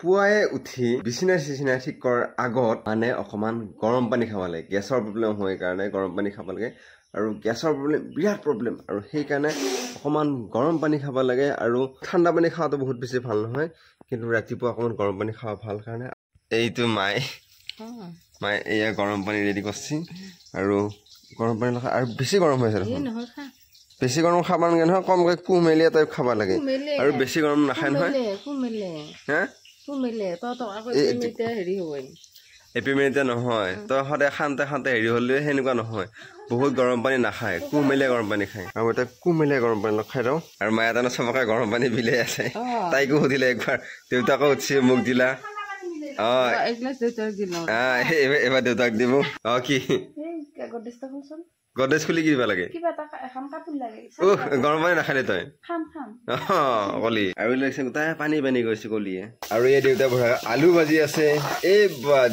পুৱাই উঠি বিছনা চিছনা ঠিক কৰাৰ আগত মানে অকমান গৰম পানী খাব লাগে গেছৰ প্ৰব্লেম হয় কাৰণে গৰম পানী খাব লাগে আৰু গেছৰ প্ৰব্লেম বিৰাট প্ৰব্লেম আৰু সেই কাৰণে অকমান গৰম পানী খাব লাগে আৰু ঠাণ্ডা পানী খাওয়াটো বহুত বেছি ভাল নহয় কিন্তু ৰাতিপুৱা অকমান গৰম পানী খাওয়া ভাল কাৰণে এইটো মাই এয়া গৰম পানী ৰেডি কৰিছি আৰু গৰম পানী লগা আৰু বেছি গৰম হৈছে বেছি গৰম খাব নালাগে নহয় কমকৈ কুমেলিয়া টাইপ খাব লাগে আৰু বেছি গৰম নাখায় নহয় এপিমেৰিটা নহয় তই সদায় খান্তে খান্তে হেৰি হ'লে সেনেকুৱা নহয় বহুত গৰম পানী নাখায় কুমেলিয়া গৰম পানী খায় আৰু এতিয়া কুমেলিয়া গৰম পানী খাই দিওঁ আৰু মায়ে তাৰমানে চবকে গৰম পানী বিলাই আছে তাইকো সুধিলে একবাৰ দেউতাকো উঠিছে মোক দিলা এবাৰ দেউতাক দিব কি গডৰেজ খুলি কি দিব লাগে গৰম পানী নাখালে তই কলি আৰু লাগিছে গোটাই পানী পানী গৈছে কলিয়ে আৰু এই দেউতা ভৰা আলু ভাজি আছে এই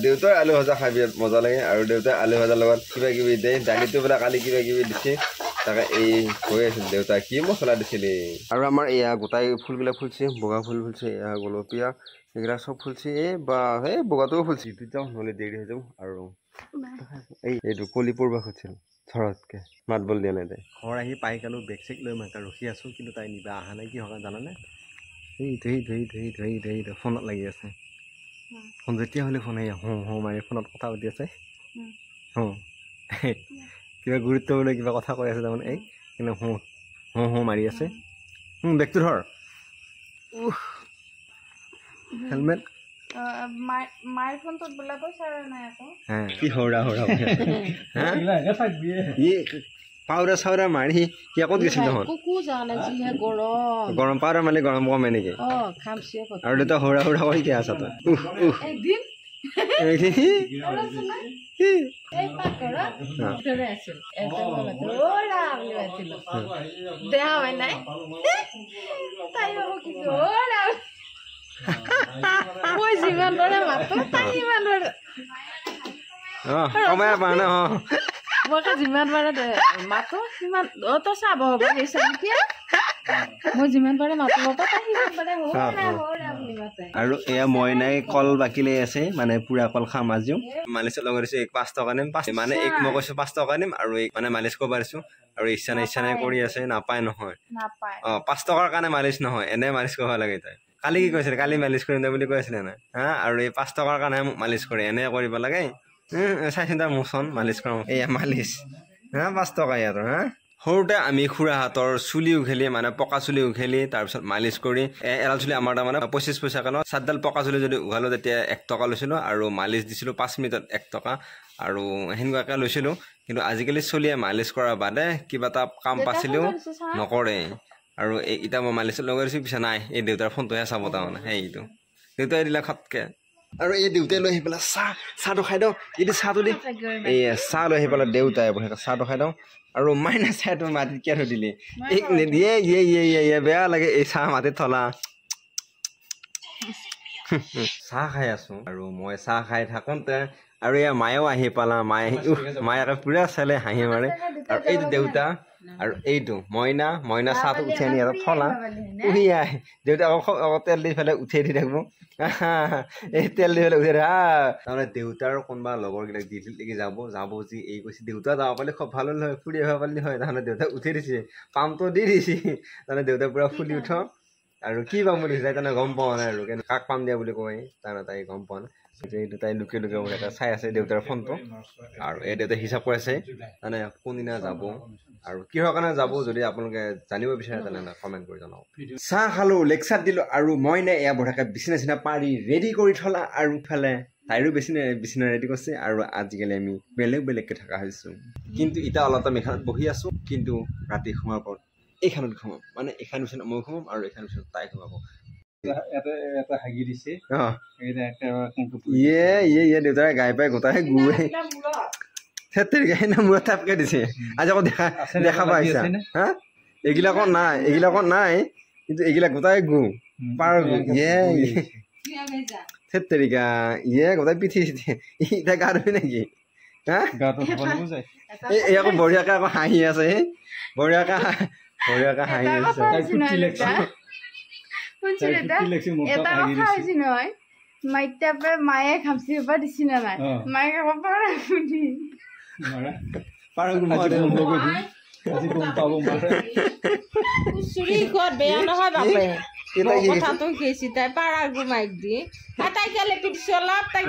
দেউতাৰ আলু ভাজা খাই বিৰাট মজা লাগে আৰু দেউতাই আলু ভাজাৰ লগত কিবা কিবি দিয়ে দালিটো বোলে কালি কিবা কিবি দিছে তাকে এই কৈ আছিল দেউতা কি মছলা দিছিলে আৰু আমাৰ এয়া গোটাই ফুলবিলাক ফুলছে বগা ফুল ফুলছে এয়া গোলপীয়া এইবিলাক চব ফুলছে এই বগাটোও ফুলছে যাওঁ নহ'লে দেৰি হৈ যাওঁ আৰু এইটো কলি পৰিব খুজিছিল ধৰতকে মাত বল দিয়া নাই তাই ঘৰ আহি পাই কালো বেগ চেগ লৈ মাকে ৰখি আছো কিন্তু তাই নিবা অহা নাই কি হয় জানানে এই ধৰি ফোনত লাগি আছে ফোন যেতিয়া হ'লে ফোন আহি হওঁ মাৰি ফোনত কথা পাতি আছে কিবা গুৰুত্বপূৰ্ণ কিবা কথা কৈ আছে তাৰমানে এই কিন্তু হওঁ মাৰি আছে বেগটো ধৰ হেলমেট মাৰ ফোনটোত বোলে পইচা নাই আকৌ কি হৰা পাউডাৰ চাউডাৰ মাৰি কি ক'ত গৈছিল নহয় গৰম পাউডাৰ মাৰিলে গৰম কমে নেকি আৰু দেউতা হৰা কৰি কি আছা তই মই যিমান দৰে মাতো তাই সিমান দৰে কমাই পা ন মই যিমান বাৰে মাতো সিমান তো চাব হ'ব গৈছে নেকি মই যিমান বাৰে মাতিব তাই সিমান বাৰে আৰু এয়া মইনাই কল বাকী লৈ আছে মানে পুৰা কল খাম আজিও মালিচৰ লগত দিছো 5 টকা নিম মানে মই কৈছো 5 টকা নিম আৰু মানে মালিচ কৰিব পাৰিছো আৰু ইচ্ছা নাই কৰি আছে নাপায় নহয় 5 টকাৰ কাৰণে মালিচ নহয় এনে মালিচ কৰিব লাগে তাই কালি কি কৈছিলে কালি মালিচ কৰিম দে বুলি কৈ আছিলে না আৰু এই 5 টকাৰ কাৰণে মালিচ কৰে এনে কৰিব লাগে চাই চিন্তা মোচন মালিচ কৰাম এয়া মালিচ 5 টকা ইয়াত সৰুতে আমি খুৰাহাতৰ চুলি উঘেলি মানে পকা চুলি উঘেলি তাৰপিছত মালিচ কৰি এৰাল চুলি আমাৰ তাৰমানে 25 পইচা কাৰণে 7ডাল পকা চুলি যদি উঘালো তেতিয়া 1 টকা লৈছিলো আৰু মালিচ দিছিলো 5 মিনিটত 1 টকা আৰু সেনেকুৱাকৈ লৈছিলো কিন্তু আজিকালি চলিয়ে মালিচ কৰাৰ বাদে কিবা এটা কাম পাছিলেও নকৰে আৰু এটা মই মালিচৰ লগত দিছো পিছে নাই এই দেউতাৰ ফোনটোহে চাব তাৰমানে সেইটো দেউতাই দিলে খতকে আৰু এই দেউতাই লৈ আহি পেলাই চাহটো খাই দিওঁ এইটো চাহটো দি এই চাহ লৈ আহি পেলাই দেউতাই চাহটো খাই দিওঁ আৰু মাইনা চাহটো মাটিত কিয় থৈ দিলি বেয়া লাগে এই চাহ মাটিত থলা চাহ খাই আছো আৰু মই চাহ খাই থাকোঁতে আৰু এয়া মায়েও আহি পালা মায়ে আকৌ পুৰা চালে হাঁহি মাৰে আৰু এইটো দেউতা আৰু এইটো মইনা চাহটো উঠি আনি এটা থলা উহি আহে দেউতা আকৌ তেল দি পেলাই উঠাই দি থাকিব এই তেল দি পেলাই উঠাই তাৰমানে দেউতাৰ কোনোবা লগৰবিলাক ডিউটিলৈকে যাব যি এই কৈছে দেউতা যাব পাৰিলে খুব ভাল হ'ল হয় ফুৰি আহিব পাৰিলে হয় তাৰমানে দেউতাক উঠাই দিছে পামটো দি দিছে তাৰমানে দেউতাক পুৰা ফুলি উঠ আৰু কি পাম বুলি তাই তাৰমানে গম পোৱা নাই আৰু কিন্তু কাক পাম দিয়া বুলি কয় তাৰমানে তাই গম পোৱা নাই এইটো তাই লুকিয়ে চাই আছে দেউতাৰ ফোনটো আৰু এই দেউতাই হিচাপ কৰি আছে মানে কোনদিনা যাব আৰু কিহৰ কাৰণে যাব যদি আপোনালোকে জানিব বিচাৰে তেনেহ'লে কমেণ্ট কৰি জনাওক চাহ খালো লেকচাৰ দিলো আৰু মইনা এয়া বঢ়াকে বিচনা পাৰি ৰেডি কৰি থলা আৰু ইফালে তাইৰো বিচনা ৰেডি কৰিছে আৰু আজিকালি আমি বেলেগকৈ থকা হৈছোঁ কিন্তু এতিয়া অলপ আমি এখানত বহি আছো কিন্তু ৰাতি সোমাৰ পৰ এইখানত সোমাম মানে এইখান বিচনাত মই সোমাম আৰু এইখান বিচনাত তাই সোমাব এটা হাগি দিছে দেউতাৰে গাই পাই গোটাই গুৱে মূৰত থাপকে দিছে আজি আকৌ দেখা পাইছা এইগিলাকত নাই কিন্তু এইগিলাক গোটাই গু পাৰ থেতেৰিকা গোটাই পিঠি চিঠি এতিয়া গা ধুই নেকি এই আকৌ বঢ়িয়াকে আকৌ হাঁহি আছে বঢ়িয়াকে হাঁহি আছে শুনছিল এটা কথা হৈছে নহয় মাইতাপে মায়ে খামচি পৰা দিছি না নাই মায়ে খাব পাৰা শুনি চুৰি ক'ত বেয়া নহয় বাপে কথাটো কৈছি তাই পাৰা গুমাই দি তাই কেলে পিটিছে অলপ তাই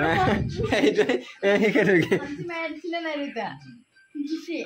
মায়ে দিছিলে নাই দেউতা দিছে